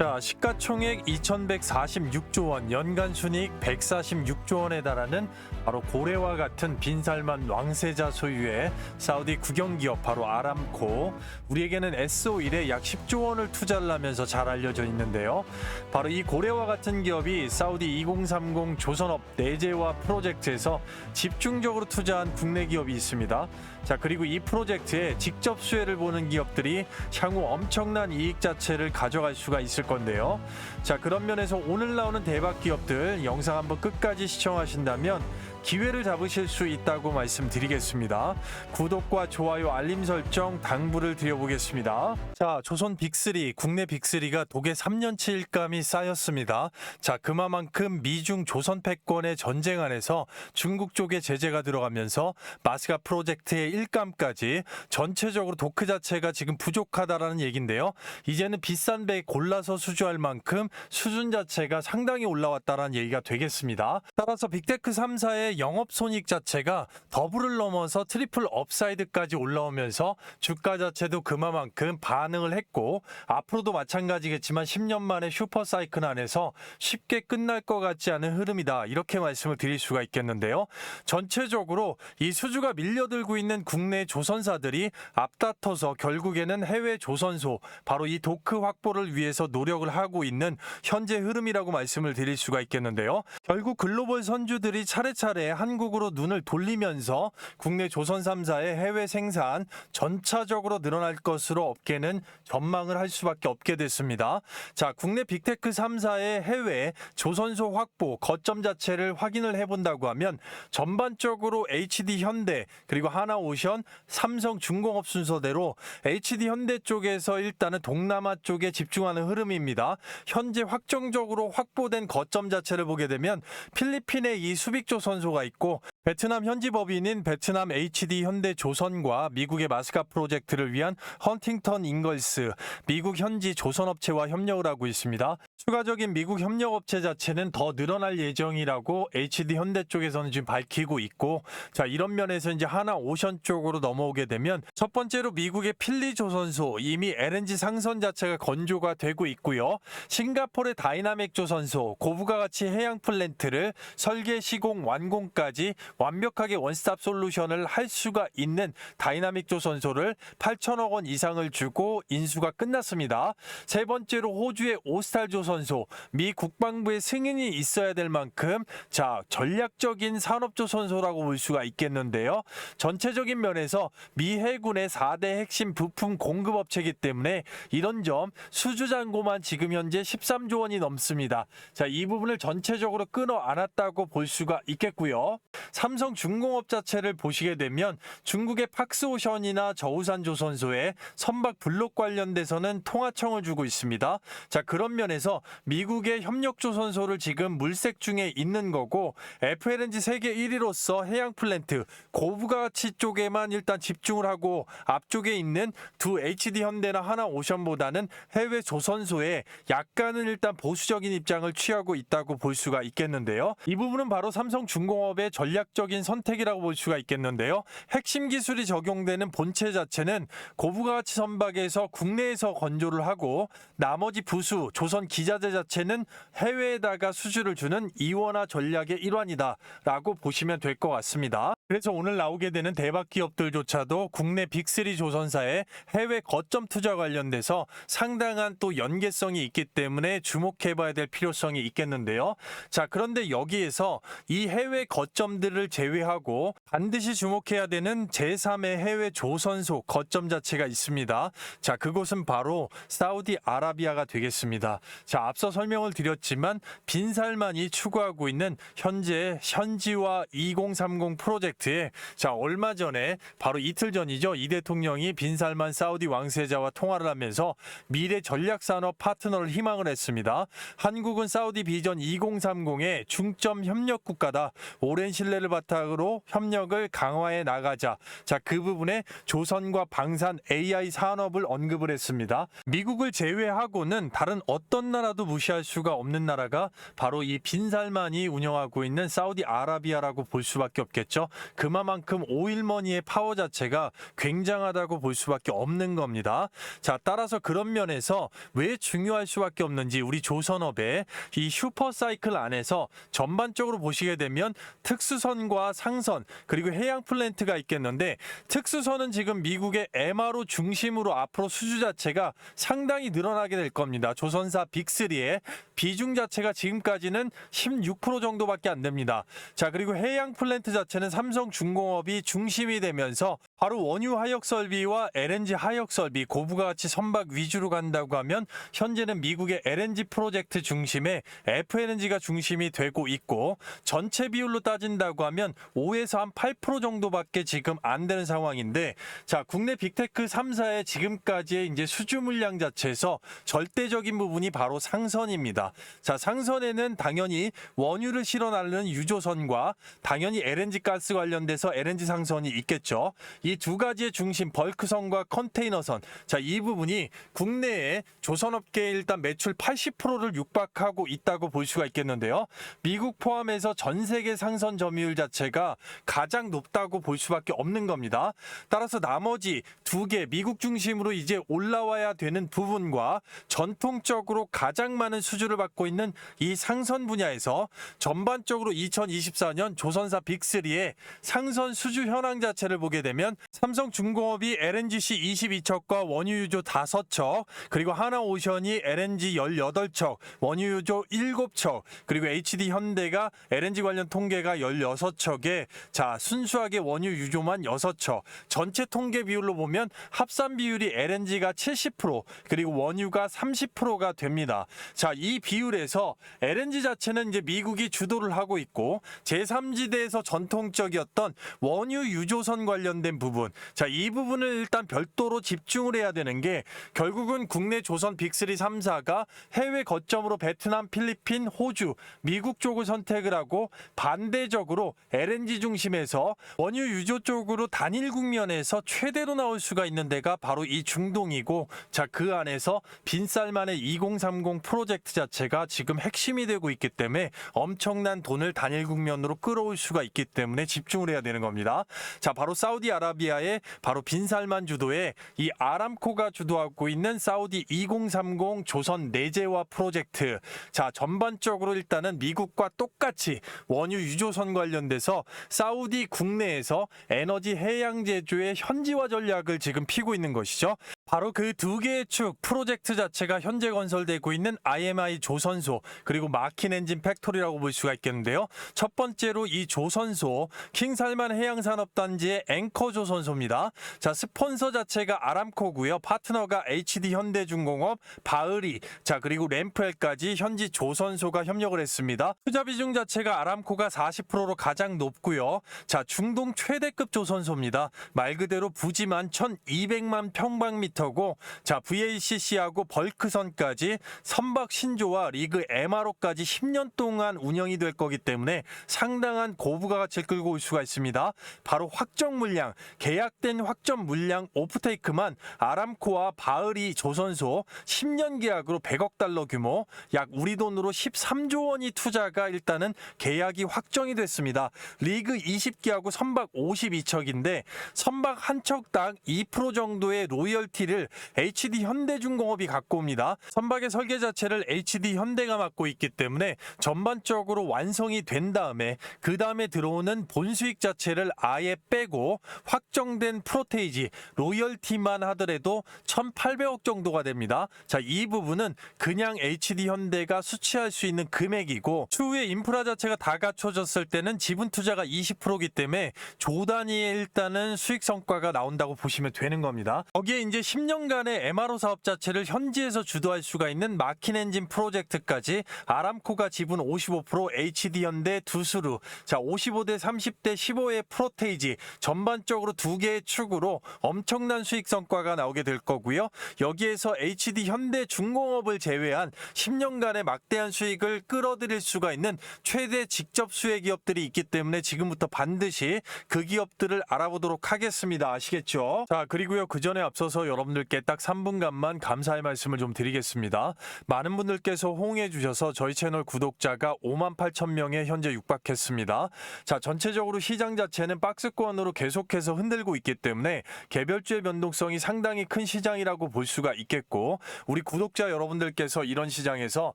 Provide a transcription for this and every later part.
자, 시가총액 2,146조 원, 연간 순이익 146조 원에 달하는 바로 고래와 같은 빈살만 왕세자 소유의 사우디 국영기업 바로 아람코. 우리에게는 SO일에 약 10조 원을 투자를 하면서 잘 알려져 있는데요. 바로 이 고래와 같은 기업이 사우디 2030 조선업 내재화 프로젝트에서 집중적으로 투자한 국내 기업이 있습니다. 자, 그리고 이 프로젝트에 직접 수혜를 보는 기업들이 향후 엄청난 이익 자체를 가져갈 수가 있을 건데요. 자, 그런 면에서 오늘 나오는 대박 기업들 영상 한번 끝까지 시청하신다면 기회를 잡으실 수 있다고 말씀드리겠습니다. 구독과 좋아요, 알림 설정 당부를 드려보겠습니다. 자, 조선 빅3, 국내 빅3가 독에 3년치 일감이 쌓였습니다. 자, 그만큼 미중 조선 패권의 전쟁 안에서 중국 쪽에 제재가 들어가면서 마스가 프로젝트의 일감까지 전체적으로 도크 자체가 지금 부족하다라는 얘기인데요. 이제는 비싼 배 골라서 수주할 만큼 수준 자체가 상당히 올라왔다라는 얘기가 되겠습니다. 따라서 빅테크 3사의 영업손익 자체가 더블을 넘어서 트리플 업사이드까지 올라오면서 주가 자체도 그만큼 반응을 했고, 앞으로도 마찬가지겠지만 10년 만에 슈퍼사이클 안에서 쉽게 끝날 것 같지 않은 흐름이다, 이렇게 말씀을 드릴 수가 있겠는데요. 전체적으로 이 수주가 밀려들고 있는 국내 조선사들이 앞다퉈서 결국에는 해외 조선소, 바로 이 도크 확보를 위해서 노력을 하고 있는 현재 흐름이라고 말씀을 드릴 수가 있겠는데요. 결국 글로벌 선주들이 차례차례 한국으로 눈을 돌리면서 국내 조선 3사의 해외 생산 전차적으로 늘어날 것으로 업계는 전망을 할 수밖에 없게 됐습니다. 자, 국내 빅테크 3사의 해외 조선소 확보 거점 자체를 확인을 해본다고 하면 전반적으로 HD 현대 그리고 하나오션, 삼성중공업 순서대로 HD 현대 쪽에서 일단은 동남아 쪽에 집중하는 흐름입니다. 현재 확정적으로 확보된 거점 자체를 보게 되면 필리핀의 이 수빅조선소가 있고, 베트남 현지 법인인 베트남 HD 현대 조선과 미국의 마스카 프로젝트를 위한 헌팅턴 잉걸스, 미국 현지 조선업체와 협력을 하고 있습니다. 추가적인 미국 협력업체 자체는 더 늘어날 예정이라고 HD 현대 쪽에서는 지금 밝히고 있고, 자, 이런 면에서 이제 하나오션 쪽으로 넘어오게 되면 첫 번째로 미국의 필리 조선소, 이미 LNG 상선 자체가 건조가 되고 있고요. 싱가포르의 다이나믹 조선소, 고부가 가치 해양 플랜트를 설계, 시공, 완공까지 완벽하게 원스톱 솔루션을 할 수가 있는 다이나믹 조선소를 8천억 원 이상을 주고 인수가 끝났습니다. 세 번째로 호주의 오스탈 조선소, 미 국방부의 승인이 있어야 될 만큼 자, 전략적인 산업조선소라고 볼 수가 있겠는데요. 전체적인 면에서 미 해군의 4대 핵심 부품 공급업체이기 때문에 이런 점 수주잔고만 지금 현재 13조 원이 넘습니다. 자, 이 부분을 전체적으로 끊어 안았다고 볼 수가 있겠고요. 삼성중공업 자체를 보시게 되면 중국의 팍스오션이나 저우산 조선소의 선박 블록 관련돼서는 통화청을 주고 있습니다. 자, 그런 면에서 미국의 협력조선소를 지금 물색 중에 있는 거고, FLNG 세계 1위로서 해양 플랜트, 고부가 가치 쪽에만 일단 집중을 하고 앞쪽에 있는 두 HD 현대나 하나오션보다는 해외 조선소에 약간은 일단 보수적인 입장을 취하고 있다고 볼 수가 있겠는데요. 이 부분은 바로 삼성중공업의 전략적인 선택이라고 볼 수가 있겠는데요. 핵심 기술이 적용되는 본체 자체는 고부가 가치 선박에서 국내에서 건조를 하고, 나머지 부수 조선 기자재 자체는 해외에다가 수주를 주는 이원화 전략의 일환이다라고 보시면 될 것 같습니다. 그래서 오늘 나오게 되는 대박 기업들조차도 국내 빅3 조선사의 해외 거점 투자 관련돼서 상당한 또 연계성이 있기 때문에 주목해봐야 될 필요성이 있겠는데요. 자, 그런데 여기에서 이 해외 거점들을 제외하고 반드시 주목해야 되는 제3의 해외 조선소 거점 자체가 있습니다. 자, 그곳은 바로 사우디아라비아가 되겠습니다. 자, 앞서 설명을 드렸지만 빈살만이 추구하고 있는 현재 현지화 2030 프로젝트에, 자, 얼마 전에 바로 이틀 전이죠. 이 대통령이 빈살만 사우디 왕세자와 통화를 하면서 미래 전략산업 파트너를 희망을 했습니다. 한국은 사우디 비전 2030의 중점 협력 국가다. 오랜 신뢰를 바탕으로 협력을 강화해 나가자. 자, 그 부분에 조선과 방산 AI 산업을 언급을 했습니다. 미국을 제외하고는 다른 어떤 나라도 무시할 수가 없는 나라가 바로 이 빈살만이 운영하고 있는 사우디아라비아라고 볼 수밖에 없겠죠. 그만큼 오일머니의 파워 자체가 굉장하다고 볼 수밖에 없는 겁니다. 자, 따라서 그런 면에서 왜 중요할 수밖에 없는지 우리 조선업의 이 슈퍼사이클 안에서 전반적으로 보시게 되면 특수선과 상선 그리고 해양 플랜트가 있겠는데, 특수선은 지금 미국의 MRO 중심으로 앞으로 수주 자체가 상당히 늘어나게 될 겁니다. 조선사 빅3의 비중 자체가 지금까지는 16% 정도밖에 안 됩니다. 자, 그리고 해양 플랜트 자체는 삼성중공업이 중심이 되면서 바로 원유 하역 설비와 LNG 하역 설비 고부가 가치 선박 위주로 간다고 하면 현재는 미국의 LNG 프로젝트 중심의 FLNG가 중심이 되고 있고, 전체 비율로 따진다고 하면 5에서 한 8% 정도밖에 지금 안 되는 상황인데, 자, 국내 빅테크 3사의 지금까지의 이제 수주 물량 자체에서 절대적인 부분이 바로 상선입니다. 자, 상선에는 당연히 원유를 실어 나르는 유조선과 당연히 LNG 가스 관련돼서 LNG 상선이 있겠죠. 이 두 가지의 중심 벌크선과 컨테이너선, 자, 이 부분이 국내에 조선업계의 일단 매출 80%를 육박하고 있다고 볼 수가 있겠는데요. 미국 포함해서 전 세계 상선 점유율 자체가 가장 높다고 볼 수밖에 없는 겁니다. 따라서 나머지 두 개 미국 중심으로 이제 올라와야 되는 부분과 전통적으로 가장 많은 수주를 받고 있는 이 상선 분야에서 전반적으로 2024년 조선사 빅3의 상선 수주 현황 자체를 보게 되면 삼성중공업이 LNGC 22척과 원유유조 5척, 그리고 하나오션이 LNG 18척, 원유유조 7척, 그리고 HD현대가 LNG 관련 통계가 16척에, 자, 순수하게 원유유조만 6척, 전체 통계 비율로 보면 합산 비율이 LNG가 70%, 그리고 원유가 30%가 됩니다. 자, 이 비율에서 LNG 자체는 이제 미국이 주도를 하고 있고, 제3지대에서 전통적이었던 원유 유조선 관련된 부분, 자, 이 부분을 일단 별도로 집중을 해야 되는 게, 결국은 국내 조선 빅3 3사가 해외 거점으로 베트남, 필리핀, 호주, 미국 쪽을 선택을 하고 반대적으로 LNG 중심에서 원유 유조 쪽으로 단일 국면에서 최대로 나올 수가 있는 데가 바로 이 중동이고, 자, 그 안에서 빈쌀만의 2030 프로젝트 자체가 지금 핵심이 되고 있기 때문에 엄청난 돈을 단일 국면으로 끌어올 수가 있기 때문에 집중을 해야 되는 겁니다. 자, 바로 사우디아라비아의 바로 빈살만 주도의 이 아람코가 주도하고 있는 사우디 2030 조선 내재화 프로젝트. 자, 전반적으로 일단은 미국과 똑같이 원유 유조선 관련돼서 사우디 국내에서 에너지 해양 제조의 현지화 전략을 지금 피고 있는 것이죠. 바로 그 두 개의 축 프로젝트 자체가 현재 건설되고 있는 IMI 조선소 그리고 마킨 엔진 팩토리라고 볼 수가 있겠는데요. 첫 번째로 이 조선소 킹살만 해양산업단지의 앵커 조선소입니다. 자, 스폰서 자체가 아람코고요. 파트너가 HD현대중공업, 바으리, 자, 그리고 램프엘까지 현지 조선소가 협력을 했습니다. 투자 비중 자체가 아람코가 40%로 가장 높고요. 자, 중동 최대급 조선소입니다. 말 그대로 부지만 1200만 평방미터고, 자, VLCC하고 벌크선까지 선박 신조와 리그 MRO까지 10년 동안 운영이 될 거기 때문에 상당한 고부가 가치를 끌고 올 수가 있습니다. 바로 확정 물량, 계약된 확정 물량 오프테이크만 아람코와 바으리 조선소 10년 계약으로 100억 달러 규모, 약 우리 돈으로 13조 원이 투자가 일단은 계약이 확정이 됐습니다. 리그 20기하고 선박 52척인데 선박 한 척당 2% 정도의 로열티를 HD현대중공업이 갖고 옵니다. 선박의 설계 자체를 HD현대가 맡고 있기 때문에 전반적으로 완성이 된 다음에 그 다음에 들어오는 본수익 자체를 아예 빼고 확정된 프로테이지 로열티만 하더라도 1,800억 정도가 됩니다. 자, 이 부분은 그냥 HD현대가 수취할 수 있는 금액이고, 추후에 인프라 자체가 다 갖춰졌을 때는 지분 투자가 20%이기 때문에 조 단위의 일단은 수익 성과가 나온다고 보시면 되는 겁니다. 거기에 이제 10년간의 MRO 사업 자체를 현지에서 주도할 수가 있는 마킨 엔진 프로젝트까지 아람코가 지분 55%, HD현대 두수루, 자, 55대 30대 15의 프로테이지 전반적으로 두 개의 축으로 엄청난 수익 성과가 나오게 될 거고요. 여기에서 HD현대중공업을 제외한 10년간의 막대한 수익을 끌어들일 수가 있는 최대 직접 수혜 기업들이 있기 때문에 지금부터 반드시 그 기업들을 알아보도록 하겠습니다. 아시겠죠? 자, 그리고요, 그 전에 앞서서 여러분 여러분들께 딱 3분간만 감사의 말씀을 좀 드리겠습니다. 많은 분들께서 호응해 주셔서 저희 채널 구독자가 58,000명에 현재 육박했습니다. 자, 전체적으로 시장 자체는 박스권으로 계속해서 흔들고 있기 때문에 개별주의 변동성이 상당히 큰 시장이라고 볼 수가 있겠고, 우리 구독자 여러분들께서 이런 시장에서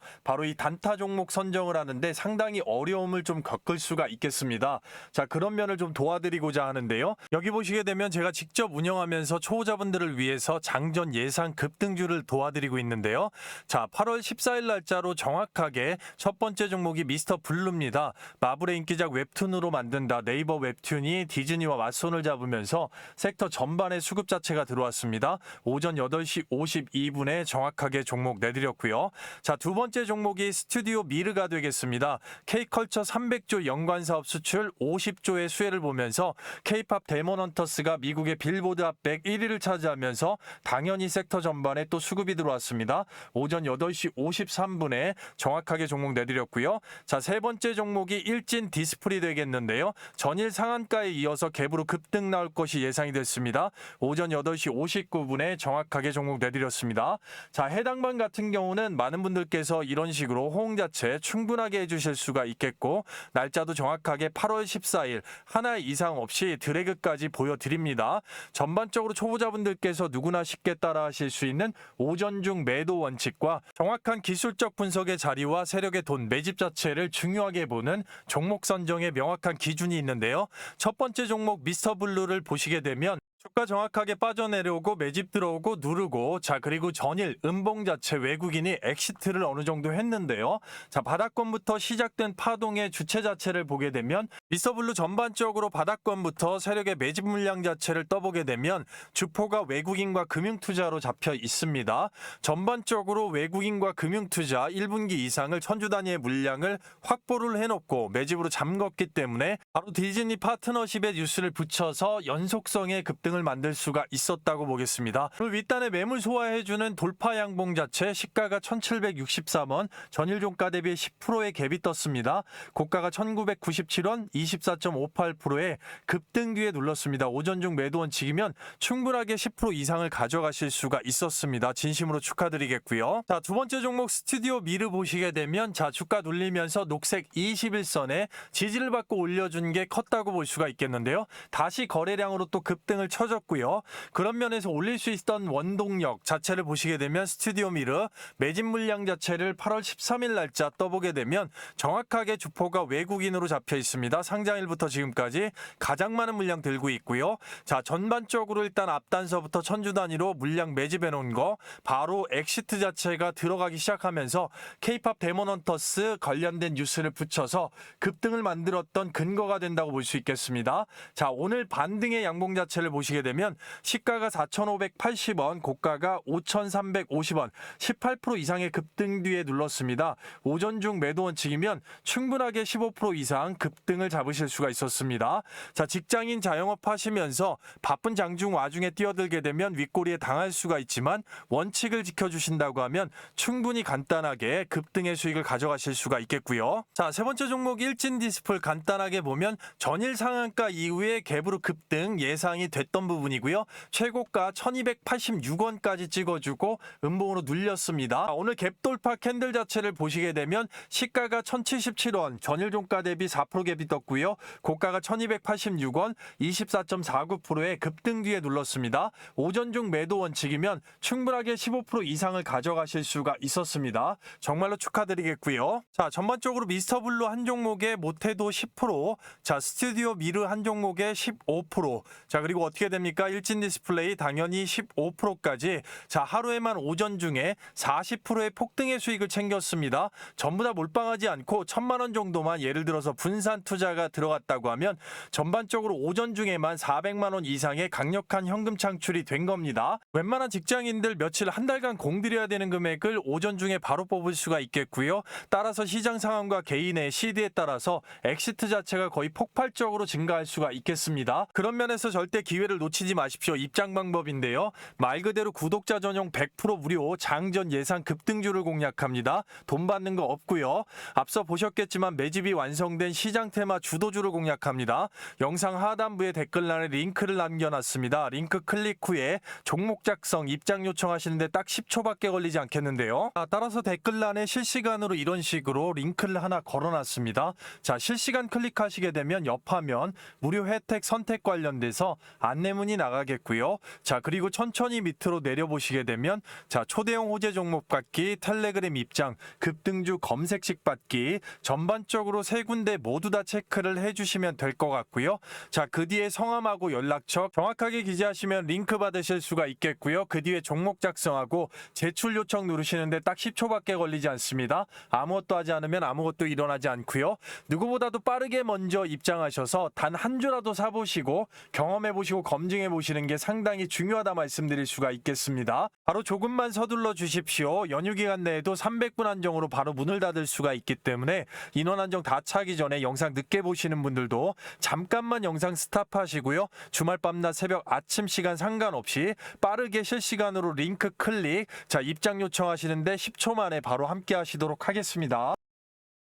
바로 이 단타 종목 선정을 하는데 상당히 어려움을 좀 겪을 수가 있겠습니다. 자, 그런 면을 좀 도와드리고자 하는데요. 여기 보시게 되면 제가 직접 운영하면서 초보자분들을 위해서 장전 예상 급등주를 도와드리고 있는데요. 자, 8월 14일 날짜로 정확하게 첫 번째 종목이 미스터 블루입니다. 마블의 인기작 웹툰으로 만든다. 네이버 웹툰이 디즈니와 맞손을 잡으면서 섹터 전반의 수급 자체가 들어왔습니다. 오전 8시 52분에 정확하게 종목 내드렸고요. 자, 두 번째 종목이 스튜디오 미르가 되겠습니다. K컬처 300조 연관사업 수출 50조의 수혜를 보면서 K-팝 데몬헌터스가 미국의 빌보드 핫백 1위를 차지하면서 당연히 섹터 전반에 또 수급이 들어왔습니다. 오전 8시 53분에 정확하게 종목 내드렸고요. 자, 세 번째 종목이 일진 디스플이 되겠는데요. 전일 상한가에 이어서 갭으로 급등 나올 것이 예상이 됐습니다. 오전 8시 59분에 정확하게 종목 내드렸습니다. 자, 해당 반 같은 경우는 많은 분들께서 이런 식으로 호응 자체 충분하게 해주실 수가 있겠고, 날짜도 정확하게 8월 14일 하나 이상 없이 드래그까지 보여드립니다. 전반적으로 초보자분들께서 누구나 쉽게 따라하실 수 있는 오전 중 매도 원칙과 정확한 기술적 분석의 자리와 세력의 돈 매집 자체를 중요하게 보는 종목 선정의 명확한 기준이 있는데요. 첫 번째 종목 미스터 블루를 보시게 되면 주가 정확하게 빠져내려오고 매집 들어오고 누르고, 자, 그리고 전일 음봉 자체 외국인이 엑시트를 어느 정도 했는데요. 자, 바닥권부터 시작된 파동의 주체 자체를 보게 되면 미스터블루 전반적으로 바닥권부터 세력의 매집 물량 자체를 떠보게 되면 주포가 외국인과 금융투자로 잡혀 있습니다. 전반적으로 외국인과 금융투자 1분기 이상을 천주 단위의 물량을 확보를 해놓고 매집으로 잠궜기 때문에 바로 디즈니 파트너십의 뉴스를 붙여서 연속성의 급등 을 만들 수가 있었다고 보겠습니다. 그리고 윗단에 매물 소화해주는 돌파 양봉 자체 시가가 1763원, 전일 종가 대비 10%의 갭이 떴습니다. 고가가 1997원, 24.58%의 급등 뒤에 눌렀습니다. 오전 중 매도 원칙이면 충분하게 10% 이상을 가져가실 수가 있었습니다. 진심으로 축하드리겠고요. 자, 두 번째 종목 스튜디오 미르 보시게 되면, 자, 주가 눌리면서 녹색 21선에 지지를 받고 올려준 게 컸다고 볼 수가 있겠는데요. 다시 거래량으로 또 급등을 쳐졌고요. 그런 면에서 올릴 수 있던 원동력 자체를 보시게 되면 스튜디오 미르 매집 물량 자체를 8월 13일 날짜 떠보게 되면 정확하게 주포가 외국인으로 잡혀 있습니다. 상장일부터 지금까지 가장 많은 물량 들고 있고요. 자, 전반적으로 일단 앞단서부터 천주 단위로 물량 매집해 놓은 거 바로 엑시트 자체가 들어가기 시작하면서 K-팝 데몬헌터스 관련된 뉴스를 붙여서 급등을 만들었던 근거가 된다고 볼 수 있겠습니다. 자, 오늘 반등의 양봉 자체를 보시게 되면 시가가 4,580원, 고가가 5,350원, 18% 이상의 급등 뒤에 눌렀습니다. 오전 중 매도 원칙이면 충분하게 15% 이상 급등을 잡으실 수가 있었습니다. 자, 직장인 자영업 하시면서 바쁜 장중 와중에 뛰어들게 되면 윗꼬리에 당할 수가 있지만 원칙을 지켜주신다고 하면 충분히 간단하게 급등의 수익을 가져가실 수가 있겠고요. 자, 세 번째 종목 일진 디스플 간단하게 보면 전일 상한가 이후에 갭으로 급등 예상이 됐던 부분이고요. 최고가 1286원까지 찍어주고 음봉으로 눌렸습니다. 오늘 갭 돌파 캔들 자체를 보시게 되면 시가가 1077원, 전일 종가 대비 4% 갭이 떴고요. 고가가 1286원, 24.49%의 급등 뒤에 눌렀습니다. 오전 중 매도 원칙이면 충분하게 15% 이상을 가져가실 수가 있었습니다. 정말로 축하드리겠고요. 자, 전반적으로 미스터블루 한 종목에 못해도 10%, 자, 스튜디오 미르 한 종목에 15%, 자, 그리고 어떻게 됩니까? 일진 디스플레이 당연히 15%까지. 자, 하루에만 오전 중에 40%의 폭등의 수익을 챙겼습니다. 전부 다 몰빵하지 않고 1,000만 원 정도만 예를 들어서 분산 투자가 들어갔다고 하면 전반적으로 오전 중에만 400만 원 이상의 강력한 현금 창출이 된 겁니다. 웬만한 직장인들 며칠 한 달간 공들여야 되는 금액을 오전 중에 바로 뽑을 수가 있겠고요. 따라서 시장 상황과 개인의 시드에 따라서 엑시트 자체가 거의 폭발적으로 증가할 수가 있겠습니다. 그런 면에서 절대 기회를 기회를 놓치지 마십시오. 입장 방법인데요. 말 그대로 구독자 전용 100% 무료 장전 예상 급등주를 공략합니다. 돈 받는 거 없고요. 앞서 보셨겠지만 매집이 완성된 시장 테마 주도주를 공략합니다. 영상 하단부에 댓글란에 링크를 남겨놨습니다. 링크 클릭 후에 종목 작성, 입장 요청하시는데 딱 10초밖에 걸리지 않겠는데요. 따라서 댓글란에 실시간으로 이런 식으로 링크를 하나 걸어놨습니다. 자, 실시간 클릭하시게 되면 옆 화면 무료 혜택 선택 관련돼서 안내문이 나가겠고요. 자, 그리고 천천히 밑으로 내려보시게 되면 자, 초대형 호재 종목 받기, 텔레그램 입장, 급등주 검색식 받기 전반적으로 세 군데 모두 다 체크를 해주시면 될 것 같고요. 자, 그 뒤에 성함하고 연락처 정확하게 기재하시면 링크 받으실 수가 있겠고요. 그 뒤에 종목 작성하고 제출 요청 누르시는데 딱 10초밖에 걸리지 않습니다. 아무것도 하지 않으면 아무것도 일어나지 않고요. 누구보다도 빠르게 먼저 입장하셔서 단 한 주라도 사보시고 경험해보시고 검증해보시는 게 상당히 중요하다 말씀드릴 수가 있겠습니다. 바로 조금만 서둘러 주십시오. 연휴 기간 내에도 300분 한정으로 바로 문을 닫을 수가 있기 때문에 인원 한정 다 차기 전에 영상 늦게 보시는 분들도 잠깐만 영상 스탑하시고요. 주말 밤낮 새벽 아침 시간 상관없이 빠르게 실시간으로 링크 클릭, 자, 입장 요청하시는데 10초 만에 바로 함께 하시도록 하겠습니다.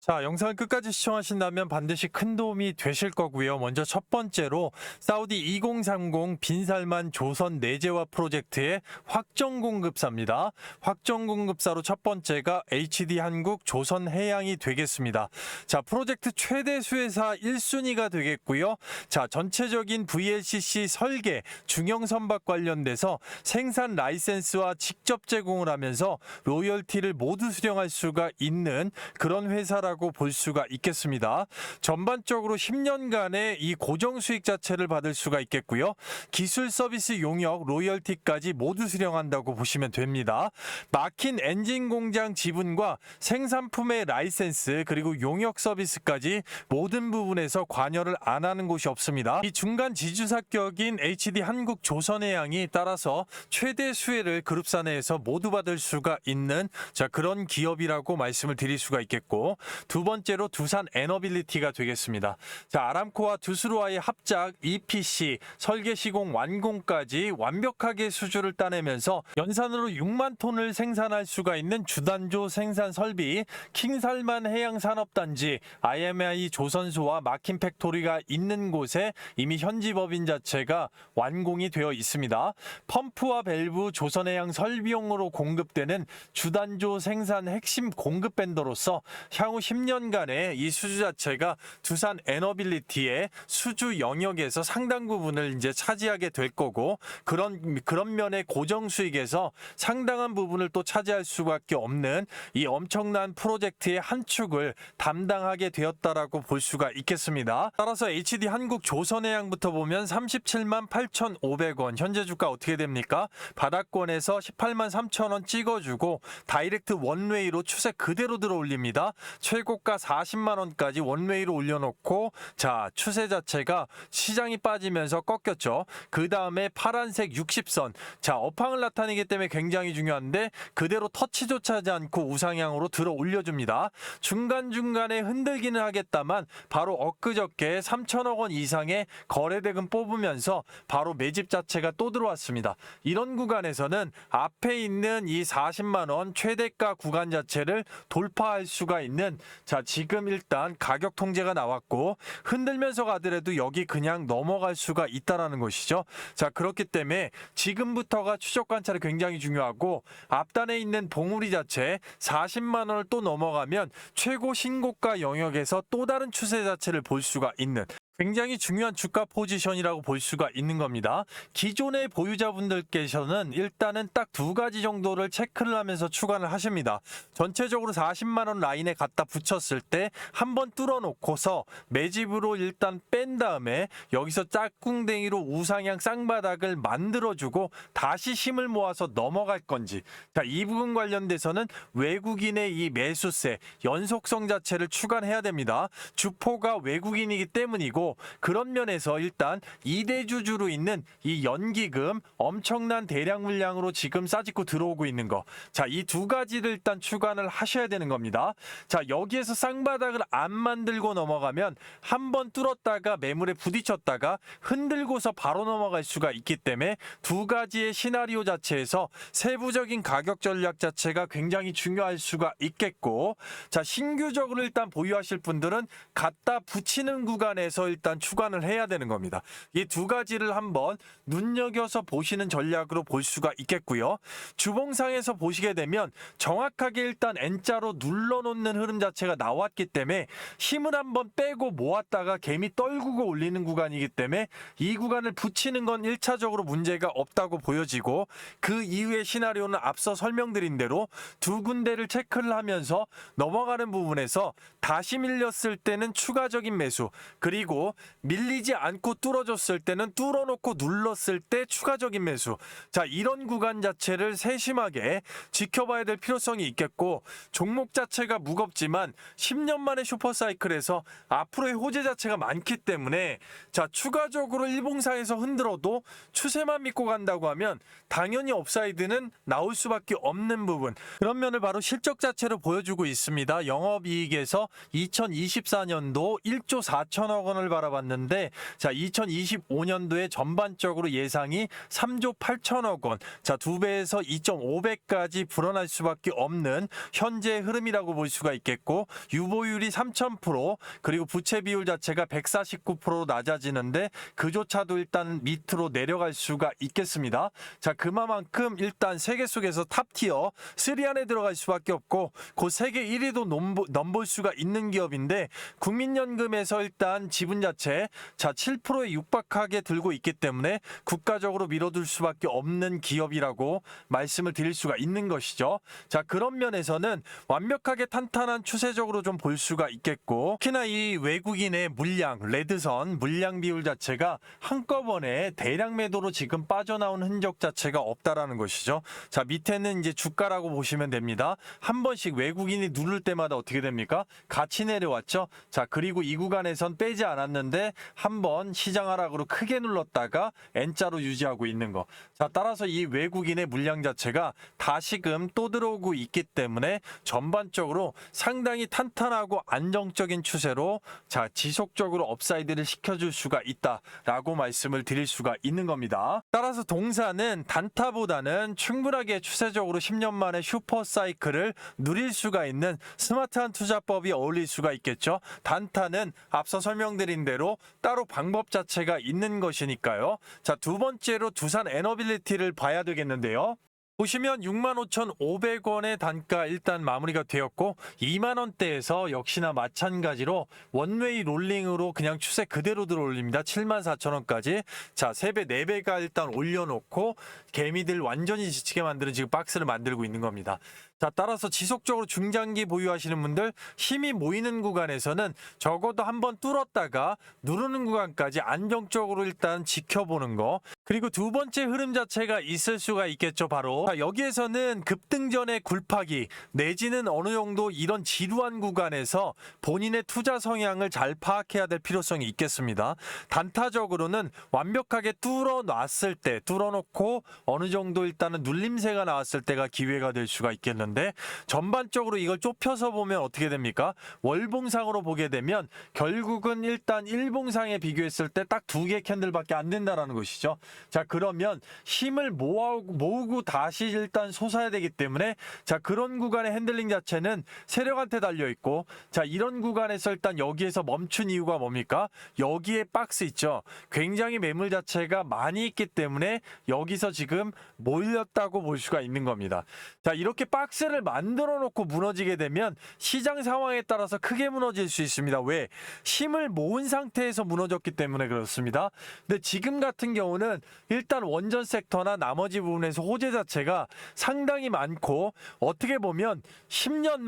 자, 영상을 끝까지 시청하신다면 반드시 큰 도움이 되실 거고요. 먼저 첫 번째로 사우디 2030 빈살만 조선 내재화 프로젝트의 확정 공급사입니다. 확정 공급사로 첫 번째가 HD 한국 조선 해양이 되겠습니다. 자, 프로젝트 최대 수혜사 1순위가 되겠고요. 자, 전체적인 VLCC 설계, 중형 선박 관련돼서 생산 라이센스와 직접 제공을 하면서 로열티를 모두 수령할 수가 있는 그런 회사라고 볼 수가 있겠습니다. 전반적으로 10년간의 이 고정 수익 자체를 받을 수가 있겠고요. 기술 서비스 용역, 로열티까지 모두 수령한다고 보시면 됩니다. 막힌 엔진 공장 지분과 생산품의 라이센스 그리고 용역 서비스까지 모든 부분에서 관여를 안 하는 곳이 없습니다. 이 중간 지주사격인 HD 한국 조선해양이 따라서 최대 수혜를 그룹사 내에서 모두 받을 수가 있는 자, 그런 기업이라고 말씀을 드릴 수가 있겠고, 두 번째로 두산 에너빌리티가 되겠습니다. 자, 아람코와 두스루와의 합작 EPC 설계 시공 완공까지 완벽하게 수주를 따내면서 연산으로 6만 톤을 생산할 수가 있는 주단조 생산 설비 킹살만 해양산업단지 IMI 조선소와 마킨 팩토리가 있는 곳에 이미 현지 법인 자체가 완공이 되어 있습니다. 펌프와 밸브 조선해양 설비용으로 공급되는 주단조 생산 핵심 공급 밴더로서 향후 10년간의 이 수주 자체가 두산 에너빌리티의 수주 영역에서 상당 부분을 이제 차지하게 될 거고, 그런 면의 고정 수익에서 상당한 부분을 또 차지할 수밖에 없는 이 엄청난 프로젝트의 한 축을 담당하게 되었다라고 볼 수가 있겠습니다. 따라서 HD 한국 조선해양부터 보면 37만 8,500원, 현재 주가 어떻게 됩니까? 바닥권에서 18만 3,000원 찍어주고 다이렉트 원웨이로 추세 그대로 들어 올립니다. 최고가 40만 원까지 원웨이로 올려놓고, 자, 추세 자체가 시장이 빠지면서 꺾였죠. 그 다음에 파란색 60선, 자, 업황을 나타내기 때문에 굉장히 중요한데 그대로 터치조차 하지 않고 우상향으로 들어 올려줍니다. 중간중간에 흔들기는 하겠다만 바로 엊그저께 3천억 원 이상의 거래대금 뽑으면서 바로 매집 자체가 또 들어왔습니다. 이런 구간에서는 앞에 있는 이 40만 원 최대가 구간 자체를 돌파할 수가 있는, 자, 지금 일단 가격 통제가 나왔고 흔들면서 가더라도 여기 그냥 넘어갈 수가 있다라는 것이죠. 자, 그렇기 때문에 지금부터가 추적 관찰이 굉장히 중요하고, 앞단에 있는 봉우리 자체 40만 원을 또 넘어가면 최고 신고가 영역에서 또 다른 추세 자체를 볼 수가 있는 굉장히 중요한 주가 포지션이라고 볼 수가 있는 겁니다. 기존의 보유자분들께서는 일단은 딱 두 가지 정도를 체크를 하면서 추간을 하십니다. 전체적으로 40만 원 라인에 갖다 붙였을 때 한번 뚫어놓고서 매집으로 일단 뺀 다음에 여기서 짝꿍댕이로 우상향 쌍바닥을 만들어주고 다시 힘을 모아서 넘어갈 건지, 자, 이 부분 관련돼서는 외국인의 이 매수세 연속성 자체를 추간해야 됩니다. 주포가 외국인이기 때문이고 있겠고, 그런 면에서 일단 2대주주로 있는 이 연기금 엄청난 대량 물량으로 지금 싸짓고 들어오고 있는 거. 자, 이 두 가지를 일단 추간을 하셔야 되는 겁니다. 자, 여기에서 쌍바닥을 안 만들고 넘어가면 한번 뚫었다가 매물에 부딪혔다가 흔들고서 바로 넘어갈 수가 있기 때문에 두 가지의 시나리오 자체에서 세부적인 가격 전략 자체가 굉장히 중요할 수가 있겠고, 자, 신규적으로 일단 보유하실 분들은 갖다 붙이는 구간에서 일단 추간을 해야 되는 겁니다. 이 두 가지를 한번 눈여겨서 보시는 전략으로 볼 수가 있겠고요. 주봉상에서 보시게 되면 정확하게 일단 N자로 눌러놓는 흐름 자체가 나왔기 때문에 힘을 한번 빼고 모았다가 개미 떨구고 올리는 구간이기 때문에 이 구간을 붙이는 건 1차적으로 문제가 없다고 보여지고, 그 이후의 시나리오는 앞서 설명드린 대로 두 군데를 체크를 하면서 넘어가는 부분에서 다시 밀렸을 때는 추가적인 매수, 그리고 밀리지 않고 뚫어줬을 때는 뚫어놓고 눌렀을 때 추가적인 매수. 자, 이런 구간 자체를 세심하게 지켜봐야 될 필요성이 있겠고, 종목 자체가 무겁지만 10년 만에 슈퍼사이클에서 앞으로의 호재 자체가 많기 때문에, 자, 추가적으로 일봉상에서 흔들어도 추세만 믿고 간다고 하면 당연히 업사이드는 나올 수밖에 없는 부분, 그런 면을 바로 실적 자체로 보여주고 있습니다. 영업이익에서 2024년도 1조 4천억 원을 바라봤는데, 자, 2025년도에 전반적으로 예상이 3조 8천억 원, 자, 2배에서 2.5배까지 불어날 수밖에 없는 현재 흐름이라고 볼 수가 있겠고, 유보율이 3000%, 그리고 부채 비율 자체가 149%로 낮아지는데 그조차도 일단 밑으로 내려갈 수가 있겠습니다. 자, 그만큼 일단 세계 속에서 탑티어 3 안에 들어갈 수밖에 없고, 그 세계 1위도 넘볼 수가 있는 기업인데, 국민연금에서 일단 지분 자체, 자, 7%에 육박하게 들고 있기 때문에 국가적으로 밀어둘 수밖에 없는 기업이라고 말씀을 드릴 수가 있는 것이죠. 자, 그런 면에서는 완벽하게 탄탄한 추세적으로 좀 볼 수가 있겠고, 특히나 이 외국인의 물량, 레드선 물량 비율 자체가 한꺼번에 대량 매도로 지금 빠져나온 흔적 자체가 없다라는 것이죠. 자, 밑에는 이제 주가라고 보시면 됩니다. 한 번씩 외국인이 누를 때마다 어떻게 됩니까? 같이 내려왔죠. 자, 그리고 이 구간에선 빼지 않았는데 한번 시장 하락으로 크게 눌렀다가 N자로 유지하고 있는 거. 자, 따라서 이 외국인의 물량 자체가 다시금 또 들어오고 있기 때문에 전반적으로 상당히 탄탄하고 안정적인 추세로, 자, 지속적으로 업사이드를 시켜줄 수가 있다라고 말씀을 드릴 수가 있는 겁니다. 따라서 동사는 단타보다는 충분하게 추세적으로 10년 만에 슈퍼사이클을 누릴 수가 있는 스마트한 투자법이 어울릴 수가 있겠죠. 단타는 앞서 설명드린 대로 따로 방법 자체가 있는 것이니까요. 자, 두 번째로 두산 에너빌리티를 봐야 되겠는데요. 보시면 65,500원의 단가 일단 마무리가 되었고, 2만원대에서 역시나 마찬가지로 원웨이 롤링으로 그냥 추세 그대로 들어올립니다. 74,000원까지. 자, 3배, 4배가 일단 올려놓고 개미들 완전히 지치게 만드는 지금 박스를 만들고 있는 겁니다. 자, 따라서 지속적으로 중장기 보유하시는 분들, 힘이 모이는 구간에서는 적어도 한번 뚫었다가 누르는 구간까지 안정적으로 일단 지켜보는 거. 그리고 두 번째 흐름 자체가 있을 수가 있겠죠. 바로 자, 여기에서는 급등전의 굴파기 내지는 어느 정도 이런 지루한 구간에서 본인의 투자 성향을 잘 파악해야 될 필요성이 있겠습니다. 단타적으로는 완벽하게 뚫어놨을 때, 뚫어놓고 어느 정도 일단은 눌림세가 나왔을 때가 기회가 될 수가 있겠는데, 전반적으로 이걸 좁혀서 보면 어떻게 됩니까? 월봉상으로 보게 되면 결국은 일단 일봉상에 비교했을 때 딱 2개 캔들밖에 안 된다라는 것이죠. 자, 그러면 힘을 모으고 다시 일단 솟아야 되기 때문에, 자, 그런 구간의 핸들링 자체는 세력한테 달려 있고, 자, 이런 구간에서 일단 여기에서 멈춘 이유가 뭡니까? 여기에 박스 있죠. 굉장히 매물 자체가 많이 있기 때문에 여기서 지금 몰렸다고 볼 수가 있는 겁니다. 자, 이렇게 박스를 만들어 놓고 무너지게 되면 시장 상황에 따라서 크게 무너질 수 있습니다. 왜? 힘을 모은 상태에서 무너졌기 때문에 그렇습니다. 근데 지금 같은 경우는 일단 원전 섹터나 나머지 부분에서 호재 자체가 상당히 많고, 어떻게 보면 10년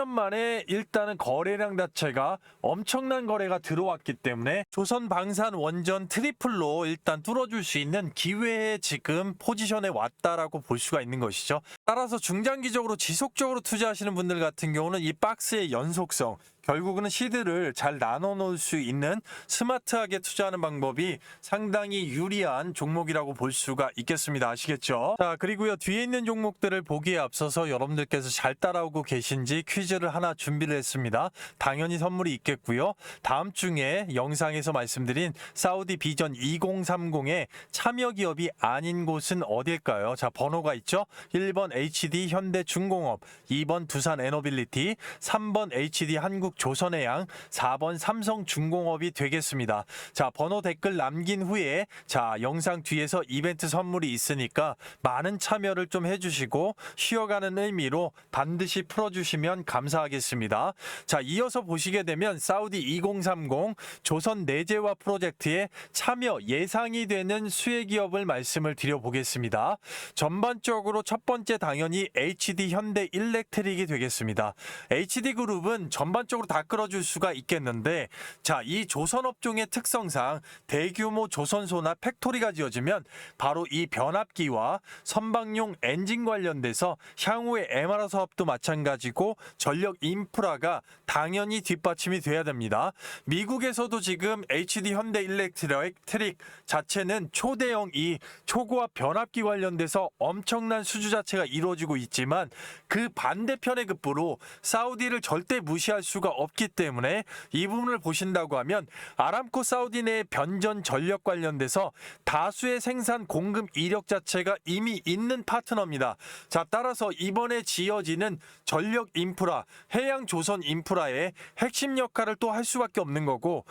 만에 일단은 거래량 자체가 엄청난 거래가 들어왔기 때문에 조선 방산 원전 트리플로 일단 뚫어줄 수 있는 기회에 지금 포지션에 왔다라고 볼 수가 있는 것이죠. 따라서 중장기적으로 지속적으로 투자하시는 분들 같은 경우는 이 박스의 연속성, 결국은 시드를 잘 나눠 놓을 수 있는 스마트하게 투자하는 방법이 상당히 유리한 종목이라고 볼 수가 있겠습니다. 아시겠죠? 자, 그리고요, 뒤에 있는 종목들을 보기에 앞서서 여러분들께서 잘 따라오고 계신지 퀴즈를 하나 준비를 했습니다. 당연히 선물이 있겠고요. 다음 중에 영상에서 말씀드린 사우디 비전 2030의 참여 기업이 아닌 곳은 어딜까요? 자, 번호가 있죠? 1번 HD 현대중공업, 2번 두산 에너빌리티, 3번 HD 한국조선해양, 4번 삼성중공업이 되겠습니다. 자, 번호 댓글 남긴 후에 자, 영상 뒤에서 이벤트 선물이 있으니까 많은 참여를 좀 해주시고 쉬어가는 의미로 반드시 풀어주시면 감사하겠습니다. 자, 이어서 보시게 되면 사우디 2030 조선 내재화 프로젝트에 참여 예상이 되는 수혜기업을 말씀을 드려보겠습니다. 전반적으로 첫 번째 당연히 HD 현대 일렉트릭이 되겠습니다. HD그룹은 전반적으로 다 끌어줄 수가 있겠는데, 자, 이 조선업종의 특성상 대규모 조선소나 팩토리가 지어지면 바로 이 변압기와 선박용 엔진 관련돼서 향후에 MR 사업도 마찬가지고 전력 인프라가 당연히 뒷받침이 돼야 됩니다. 미국에서도 지금 HD 현대 일렉트릭 자체는 초대형 이 초고압 변압기 관련돼서 엄청난 수주 자체가 이루어지고 있지만 그 반대편의 급부로 사우디를 절대 무시할 수가 없기 때문에 이 부분을 보신다고 하면 아람코 사우디 내 변전 전력 관련돼서 다수의 생산 공급 이력 자체가 이미 있는 파트너입니다. 자, 따라서 이번에 지어지는 전력 인프라, 해양 조선 인프라의 핵심 역할을 또 할 수밖에 없는 거고,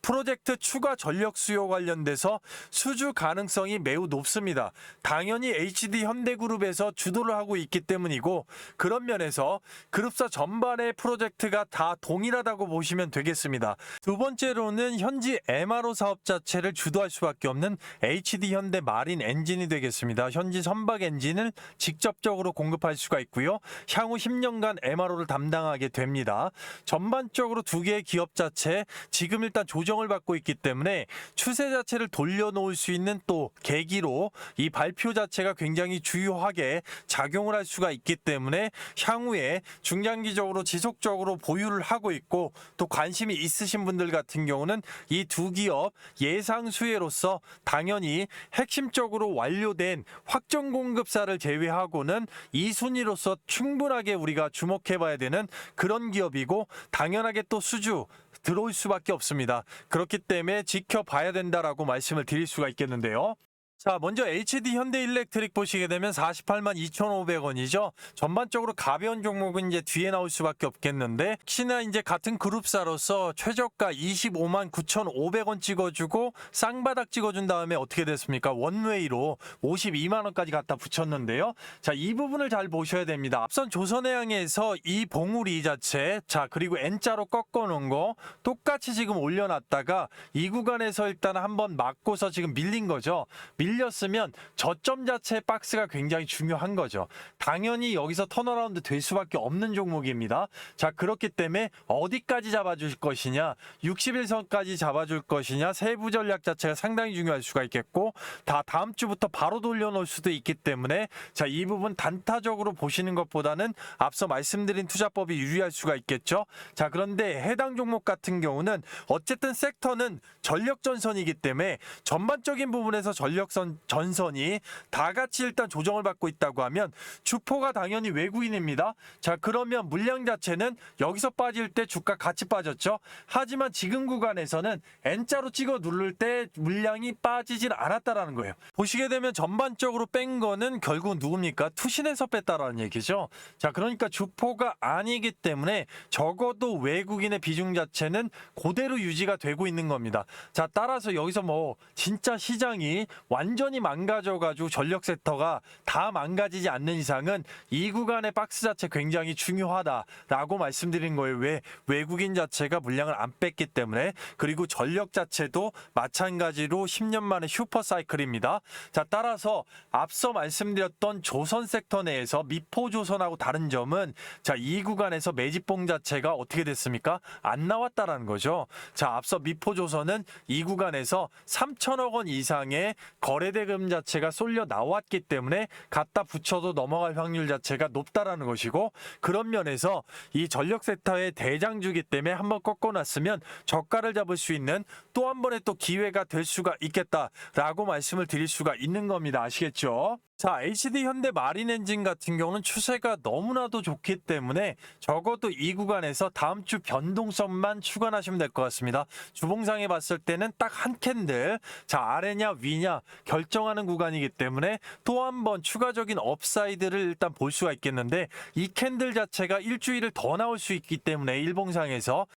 프로젝트 추가 전력 수요 관련돼서 수주 가능성이 매우 높습니다. 당연히 HD 현대그룹에서 주도를 하고 있기 때문이고, 그런 면에서 그룹사 전반의 프로젝트가 다 동일하다고 보시면 되겠습니다. 두 번째로는 현지 MRO 사업 자체를 주도할 수밖에 없는 HD 현대 마린 엔진이 되겠습니다. 현지 선박 엔진을 직접적으로 공급할 수가 있고요. 향후 10년간 MRO를 담당하게 됩니다. 전반적으로 두 개의 기업 자체 지금 일단 조정을 받고 있기 때문에 추세 자체를 돌려놓을 수 있는 또 계기로 이 발표 자체가 굉장히 주요하게 작용을 할 수가 있기 때문에 향후에 중장기적으로 지속적으로 보유를 하고 있고, 또 관심이 있으신 분들 같은 경우는 이 두 기업 예상 수혜로서 당연히 핵심적으로 완료된 확정 공급사를 제외하고는 2순위로서 충분하게 우리가 주목해 봐야 되는 그런 기업이고, 당연하게 또 수주 들어올 수밖에 없습니다. 그렇기 때문에 지켜봐야 된다라고 말씀을 드릴 수가 있겠는데요. 자, 먼저 HD 현대 일렉트릭 보시게 되면 48만 2,500원이죠. 전반적으로 가벼운 종목은 이제 뒤에 나올 수밖에 없겠는데, 혹시나 이제 같은 그룹사로서 최저가 25만 9,500원 찍어주고 쌍바닥 찍어준 다음에 어떻게 됐습니까? 원웨이로 52만 원까지 갖다 붙였는데요. 자, 이 부분을 잘 보셔야 됩니다. 앞선 조선해양에서 이 봉우리 자체, 자, 그리고 N자로 꺾어놓은 거 똑같이 지금 올려놨다가 이 구간에서 일단 한번 맞고서 지금 밀린 거죠. 밀렸으면 저점 자체의 박스가 굉장히 중요한 거죠. 당연히 여기서 턴어라운드 될 수밖에 없는 종목입니다. 자, 그렇기 때문에 어디까지 잡아줄 것이냐, 61선까지 잡아줄 것이냐, 세부 전략 자체가 상당히 중요할 수가 있겠고, 다음 주부터 바로 돌려놓을 수도 있기 때문에 자, 이 부분 단타적으로 보시는 것보다는 앞서 말씀드린 투자법이 유리할 수가 있겠죠. 자, 그런데 해당 종목 같은 경우는 어쨌든 섹터는 전력 전선이기 때문에 전반적인 부분에서 전력선 전선이 다 같이 일단 조정을 받고 있다고 하면 주포가 당연히 외국인입니다. 자, 그러면 물량 자체는 여기서 빠질 때 주가 같이 빠졌죠. 하지만 지금 구간에서는 N자로 찍어 누를 때 물량이 빠지질 않았다라는 거예요. 보시게 되면 전반적으로 뺀 거는 결국 누굽니까? 투신에서 뺐다라는 얘기죠. 자, 그러니까 주포가 아니기 때문에 적어도 외국인의 비중 자체는 그대로 유지가 되고 있는 겁니다. 자, 따라서 여기서 뭐 진짜 시장이 완전히 망가져가지고 전력 섹터가 다 망가지지 않는 이상은 이 구간의 박스 자체 굉장히 중요하다라고 말씀드린 거예요. 왜? 외국인 자체가 물량을 안 뺐기 때문에. 그리고 전력 자체도 마찬가지로 10년 만에 슈퍼 사이클입니다. 자, 따라서 앞서 말씀드렸던 조선 섹터 내에서 미포조선하고 다른 점은 자, 이 구간에서 매집봉 자체가 어떻게 됐습니까? 안 나왔다라는 거죠. 자, 앞서 미포조선은 이 구간에서 3천억 원 이상의 거래 거래대금 자체가 쏠려 나왔기 때문에 갖다 붙여도 넘어갈 확률 자체가 높다라는 것이고, 그런 면에서 이 전력 섹터의 대장주기 때문에 한번 꺾어놨으면 저가를 잡을 수 있는 또 한 번의 또 기회가 될 수가 있겠다라고 말씀을 드릴 수가 있는 겁니다. 아시겠죠? 자, HD 현대 마린 엔진 같은 경우는 추세가 너무나도 좋기 때문에 적어도 이 구간에서 다음 주 변동성만 추가하시면 될 것 같습니다. 주봉상에 봤을 때는 딱 한 캔들, 자, 아래냐 위냐 결정하는 구간이기 때문에 또 한 번 추가적인 업사이드를 일단 볼 수가 있겠는데, 이 캔들 자체가 일주일을 더 나올 수 있기 때문에 일봉상에서,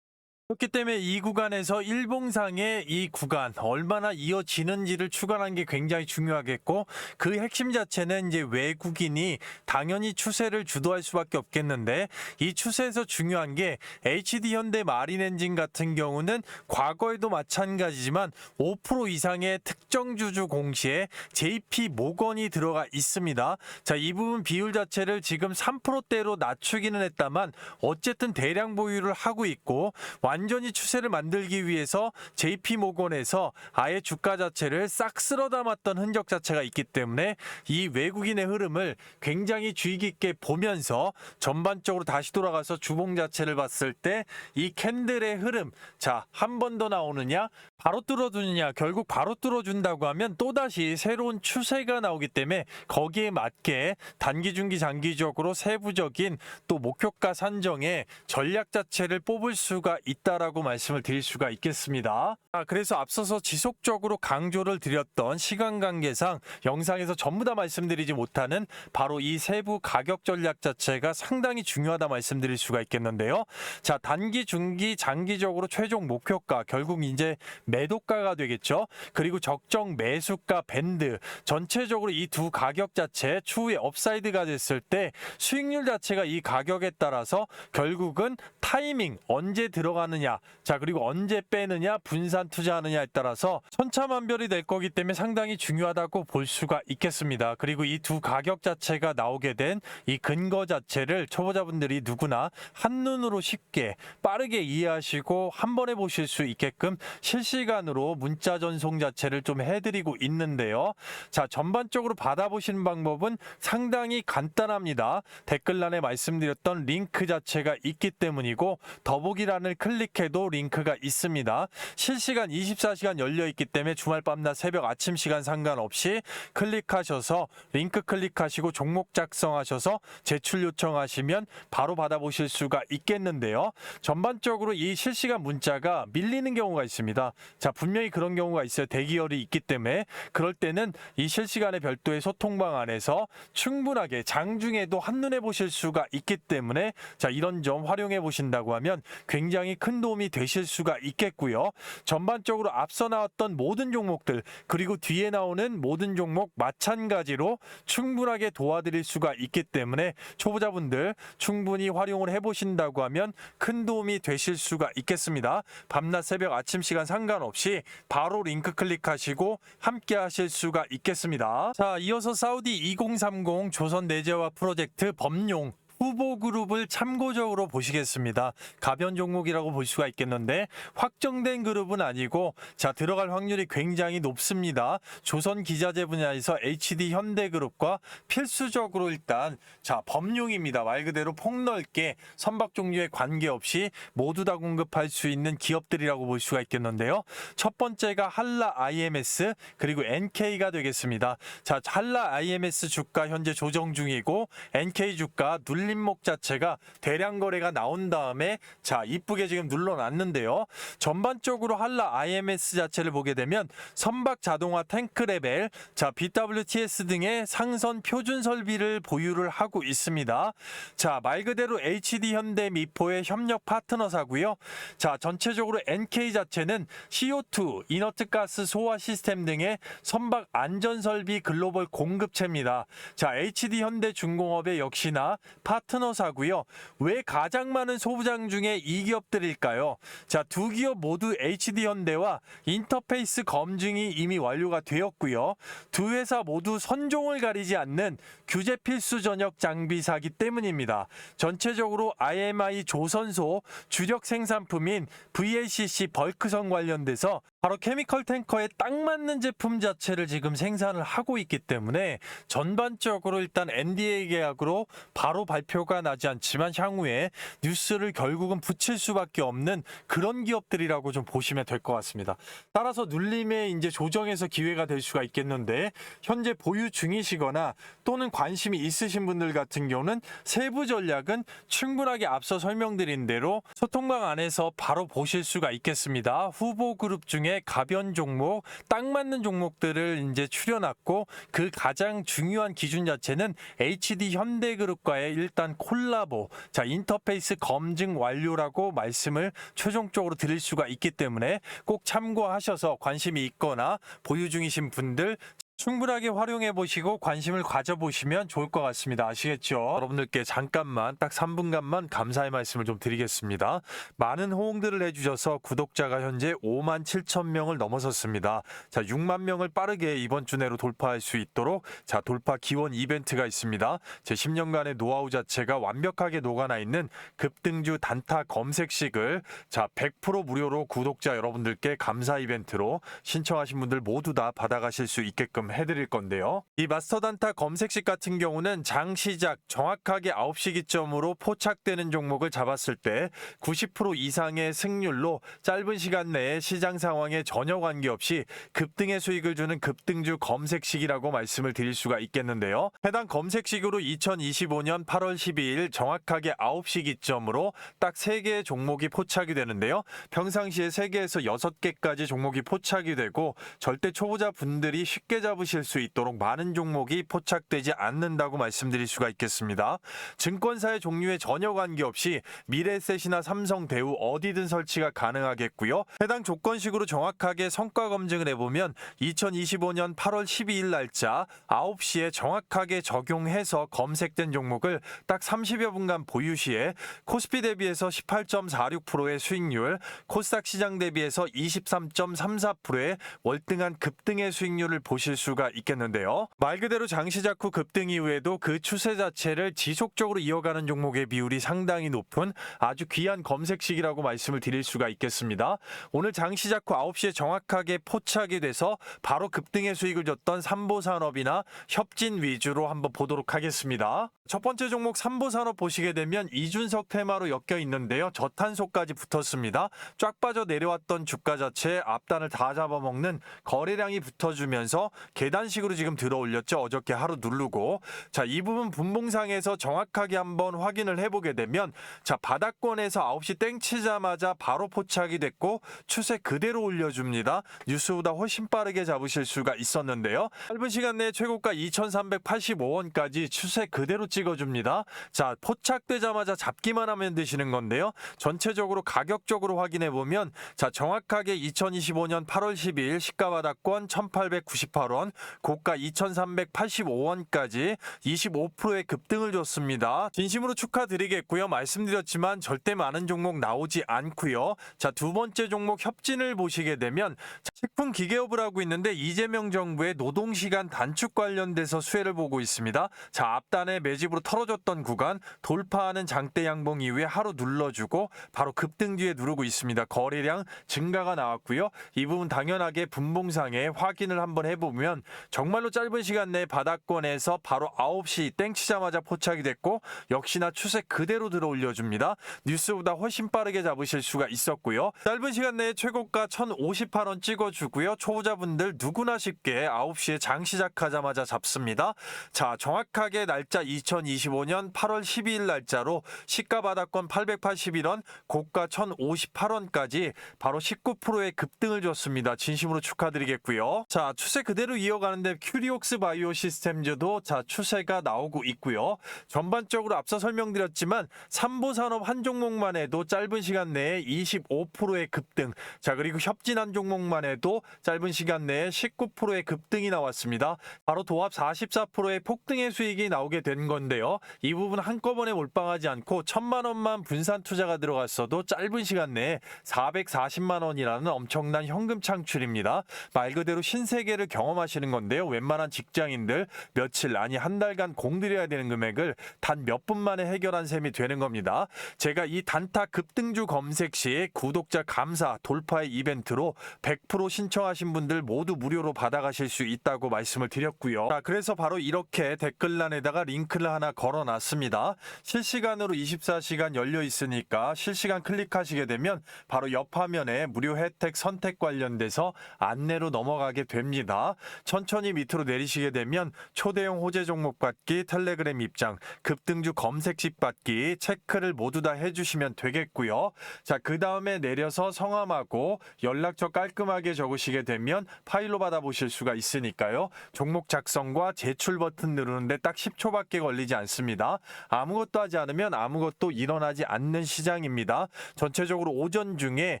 그렇기 때문에 이 구간에서 일봉상의 이 구간 얼마나 이어지는지를 추가하는 게 굉장히 중요하겠고, 그 핵심 자체는 이제 외국인이 당연히 추세를 주도할 수밖에 없겠는데, 이 추세에서 중요한 게 HD 현대 마린 엔진 같은 경우는 과거에도 마찬가지지만 5% 이상의 특정 주주 공시에 JP 모건이 들어가 있습니다. 자, 이 부분 비율 자체를 지금 3%대로 낮추기는 했다만 어쨌든 대량 보유를 하고 있고, 완전히 추세를 만들기 위해서 JP모건에서 아예 주가 자체를 싹 쓸어 담았던 흔적 자체가 있기 때문에 이 외국인의 흐름을 굉장히 주의 깊게 보면서 전반적으로 다시 돌아가서 주봉 자체를 봤을 때 이 캔들의 흐름, 자, 한 번 더 나오느냐, 바로 뚫어주느냐, 결국 바로 뚫어준다고 하면 또다시 새로운 추세가 나오기 때문에 거기에 맞게 단기, 중기, 장기적으로 세부적인 또 목표가 산정에 전략 자체를 뽑을 수가 있다라고 말씀을 드릴 수가 있겠습니다. 그래서 앞서서 지속적으로 강조를 드렸던 시간 관계상 영상에서 전부 다 말씀드리지 못하는 바로 이 세부 가격 전략 자체가 상당히 중요하다 말씀드릴 수가 있겠는데요. 자, 단기, 중기, 장기적으로 최종 목표가, 결국 이제 매도가가 되겠죠. 그리고 적정 매수가 밴드, 전체적으로 이 두 가격 자체 추후에 업사이드가 됐을 때 수익률 자체가 이 가격에 따라서 결국은 타이밍, 언제 들어가느냐, 자, 그리고 언제 빼느냐, 분산 투자하느냐에 따라서 천차만별이 될 거기 때문에 상당히 중요하다고 볼 수가 있겠습니다. 그리고 이 두 가격 자체가 나오게 된 이 근거 자체를 초보자분들이 누구나 한눈으로 쉽게 빠르게 이해하시고 한 번에 보실 수 있게끔 실시간으로 문자 전송 자체를 좀 해드리고 있는데요. 자, 전반적으로 받아보시는 방법은 상당히 간단합니다. 댓글란에 말씀드렸던 링크 자체가 있기 때문이고, 더보기란을 클릭해도 링크가 있습니다. 실시간 24시간 열려있기 때문에 주말 밤낮 새벽 아침 시간 상관없이 클릭하셔서 링크 클릭하시고 종목 작성하셔서 제출 요청하시면 바로 받아보실 수가 있겠는데요. 전반적으로 이 실시간 문자가 밀리는 경우가 있습니다. 자, 분명히 그런 경우가 있어요. 대기열이 있기 때문에. 그럴 때는 이 실시간의 별도의 소통방 안에서 충분하게 장중에도 한눈에 보실 수가 있기 때문에, 자, 이런 점 활용해 보신다고 하면 굉장히 큰 도움이 되실 수가 있겠고요. 전반적으로 앞서 나왔던 모든 종목들, 그리고 뒤에 나오는 모든 종목 마찬가지로 충분하게 도와드릴 수가 있기 때문에 초보자분들 충분히 활용을 해보신다고 하면 큰 도움이 되실 수가 있겠습니다. 밤낮 새벽 아침 시간 상관없이 바로 링크 클릭하시고 함께 하실 수가 있겠습니다. 자, 이어서 사우디 2030 조선 내재화 프로젝트 범용 후보 그룹을 참고적으로 보시겠습니다. 가변 종목이라고 볼 수가 있겠는데 확정된 그룹은 아니고, 자, 들어갈 확률이 굉장히 높습니다. 조선 기자재 분야에서 HD 현대그룹과 필수적으로 일단, 자, 범용입니다. 말 그대로 폭넓게 선박 종류에 관계없이 모두 다 공급할 수 있는 기업들이라고 볼 수가 있겠는데요. 첫 번째가 한라 IMS 그리고 NK가 되겠습니다. 자, 한라 IMS 주가 현재 조정 중이고, NK 주가 눌림목 자체가 대량 거래가 나온 다음에, 자, 이쁘게 지금 눌러놨는데요. 전반적으로 한라 IMS 자체를 보게 되면 선박 자동화 탱크 레벨, 자, BWTS 등의 상선 표준 설비를 보유를 하고 있습니다. 자, 말 그대로 HD 현대 미포의 협력 파트너사고요. 자, 전체적으로 NK 자체는 CO2 이너트 가스 소화 시스템 등의 선박 안전 설비 글로벌 공급체입니다. 자, HD 현대 중공업의 역시나 파트너사고요. 왜 가장 많은 소부장 중에 이 기업들일까요? 자, 두 기업 모두 HD 현대와 인터페이스 검증이 이미 완료가 되었고요. 두 회사 모두 선종을 가리지 않는 규제 필수 전역 장비사기 때문입니다. 전체적으로 IMI 조선소 주력 생산품인 VLCC 벌크선 관련돼서 바로 케미컬 탱커에 딱 맞는 제품 자체를 지금 생산을 하고 있기 때문에 전반적으로 일단 NDA 계약으로 바로 발표가 나지 않지만 향후에 뉴스를 결국은 붙일 수밖에 없는 그런 기업들이라고 좀 보시면 될 것 같습니다. 따라서 눌림에 이제 조정해서 기회가 될 수가 있겠는데 현재 보유 중이시거나 또는 관심이 있으신 분들 같은 경우는 세부 전략은 충분하게 앞서 설명드린 대로 소통방 안에서 바로 보실 수가 있겠습니다. 후보 그룹 중에 가변 종목, 딱 맞는 종목들을 이제 추려놨고 그 가장 중요한 기준 자체는 HD 현대그룹과의 일단 콜라보, 자 인터페이스 검증 완료라고 말씀을 최종적으로 드릴 수가 있기 때문에 꼭 참고하셔서 관심이 있거나 보유 중이신 분들 충분하게 활용해 보시고 관심을 가져보시면 좋을 것 같습니다. 아시겠죠? 여러분들께 잠깐만 딱 3분간만 감사의 말씀을 좀 드리겠습니다. 많은 호응들을 해주셔서 구독자가 현재 5만 7천 명을 넘어섰습니다. 자, 6만 명을 빠르게 이번 주 내로 돌파할 수 있도록 자 돌파 기원 이벤트가 있습니다. 제 10년간의 노하우 자체가 완벽하게 녹아나 있는 급등주 단타 검색식을 자 100% 무료로 구독자 여러분들께 감사 이벤트로 신청하신 분들 모두 다 받아가실 수 있게끔 해드릴 건데요. 이 마스터 단타 검색식 같은 경우는 장 시작 정확하게 9시 기점으로 포착되는 종목을 잡았을 때 90% 이상의 승률로 짧은 시간 내에 시장 상황에 전혀 관계없이 급등의 수익을 주는 급등주 검색식이라고 말씀을 드릴 수가 있겠는데요. 해당 검색식으로 2025년 8월 12일 정확하게 9시 기점으로 딱 3개의 종목이 포착이 되는데요. 평상시에 3개에서 6개까지 종목이 포착이 되고 절대 초보자 분들이 쉽게 잡으실 수 있도록 많은 종목이 포착되지 않는다고 말씀드릴 수가 있겠습니다. 증권사의 종류에 전혀 관계없이 미래에셋이나 삼성, 대우 어디든 설치가 가능하겠고요. 해당 조건식으로 정확하게 성과 검증을 해보면 2025년 8월 12일 날짜 9시에 정확하게 적용해서 검색된 종목을 딱 30여 분간 보유 시에 코스피 대비해서 18.46%의 수익률, 코스닥 시장 대비해서 23.34%의 월등한 급등의 수익률을 보실 수가 있겠는데요. 말 그대로 장시작 후 급등 이후에도 그 추세 자체를 지속적으로 이어가는 종목의 비율이 상당히 높은 아주 귀한 검색식이라고 말씀을 드릴 수가 있겠습니다. 오늘 장시작 후 9시에 정확하게 포착이 돼서 바로 급등의 수익을 줬던 삼보산업이나 협진 위주로 한번 보도록 하겠습니다. 첫 번째 종목 삼보산업 보시게 되면 이준석 테마로 엮여 있는데요. 저탄소까지 붙었습니다. 쫙 빠져 내려왔던 주가 자체 앞단을 다 잡아먹는 거래량이 붙어주면서 계단식으로 지금 들어 올렸죠. 어저께 하루 누르고 자, 이 부분 분봉상에서 정확하게 한번 확인을 해보게 되면 자, 바닥권에서 9시 땡 치자마자 바로 포착이 됐고 추세 그대로 올려줍니다. 뉴스보다 훨씬 빠르게 잡으실 수가 있었는데요. 짧은 시간 내에 최고가 2,385원까지 추세 그대로 찍어줍니다. 자, 포착되자마자 잡기만 하면 되시는 건데요. 전체적으로 가격적으로 확인해 보면 자, 정확하게 2025년 8월 12일 시가 바닥권 1,898원, 고가 2,385원까지 25%의 급등을 줬습니다. 진심으로 축하드리겠고요. 말씀드렸지만 절대 많은 종목 나오지 않고요. 자, 두 번째 종목 협진을 보시게 되면 식품 기계업을 하고 있는데 이재명 정부의 노동시간 단축 관련돼서 수혜를 보고 있습니다. 자, 앞단에 매집으로 털어줬던 구간 돌파하는 장대 양봉 이후에 하루 눌러주고 바로 급등 뒤에 누르고 있습니다. 거래량 증가가 나왔고요. 이 부분 당연하게 분봉상에 확인을 한번 해보면 정말로 짧은 시간 내에 바닥권에서 바로 9시 땡 치자마자 포착이 됐고 역시나 추세 그대로 들어 올려줍니다. 뉴스보다 훨씬 빠르게 잡으실 수가 있었고요. 짧은 시간 내에 최고가 1,058원 찍어주고요. 초보자분들 누구나 쉽게 9시에 장 시작하자마자 잡습니다. 자, 정확하게 날짜 2025년 8월 12일 날짜로 시가 바닥권 881원, 고가 1,058원까지 바로 19%의 급등을 줬습니다. 진심으로 축하드리겠고요. 자, 추세 그대로 이어가는데 큐리옥스 바이오 시스템즈도 자, 추세가 나오고 있고요. 전반적으로 앞서 설명드렸지만 삼보산업 한 종목만 해도 짧은 시간 내에 25%의 급등. 자, 그리고 협진 한 종목만 해도 짧은 시간 내에 19%의 급등이 나왔습니다. 바로 도합 44%의 폭등의 수익이 나오게 된 건데요. 이 부분 한꺼번에 몰빵하지 않고 1,000만 원만 분산 투자가 들어갔어도 짧은 시간 내에 440만 원이라는 엄청난 현금 창출입니다. 말 그대로 신세계를 경험하시 하시는 건데요. 웬만한 직장인들 며칠 아니 한 달간 공들여야 되는 금액을 단 몇 분 만에 해결한 셈이 되는 겁니다. 제가 이 단타 급등주 검색 시 구독자 감사 돌파의 이벤트로 100% 신청하신 분들 모두 무료로 받아가실 수 있다고 말씀을 드렸고요. 자, 그래서 바로 이렇게 댓글란에다가 링크를 하나 걸어놨습니다. 실시간으로 24시간 열려 있으니까 실시간 클릭하시게 되면 바로 옆 화면에 무료 혜택 선택 관련돼서 안내로 넘어가게 됩니다. 천천히 밑으로 내리시게 되면 초대형 호재 종목 받기, 텔레그램 입장, 급등주 검색식 받기 체크를 모두 다 해주시면 되겠고요. 자, 그 다음에 내려서 성함하고 연락처 깔끔하게 적으시게 되면 파일로 받아보실 수가 있으니까요. 종목 작성과 제출 버튼 누르는데 딱 10초밖에 걸리지 않습니다. 아무것도 하지 않으면 아무것도 일어나지 않는 시장입니다. 전체적으로 오전 중에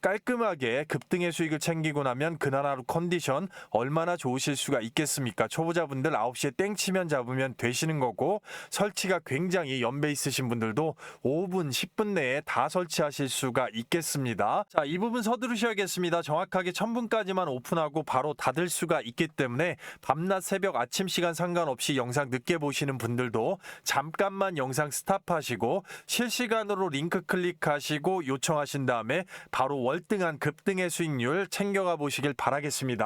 깔끔하게 급등의 수익을 챙기고 나면 그날 하루 컨디션 얼마나 좋으실 수가 있겠습니까? 초보자분들 9시에 땡 치면 잡으면 되시는 거고, 설치가 굉장히 연배 있으신 분들도 5분, 10분 내에 다 설치하실 수가 있겠습니다. 자, 이 부분 서두르셔야겠습니다. 정확하게 1000분까지만 오픈하고 바로 닫을 수가 있기 때문에 밤낮 새벽 아침 시간 상관없이 영상 늦게 보시는 분들도 잠깐만 영상 스탑하시고 실시간으로 링크 클릭하시고 요청하신 다음에 바로 월등한 급등의 수익률 챙겨가 보시길 바라겠습니다.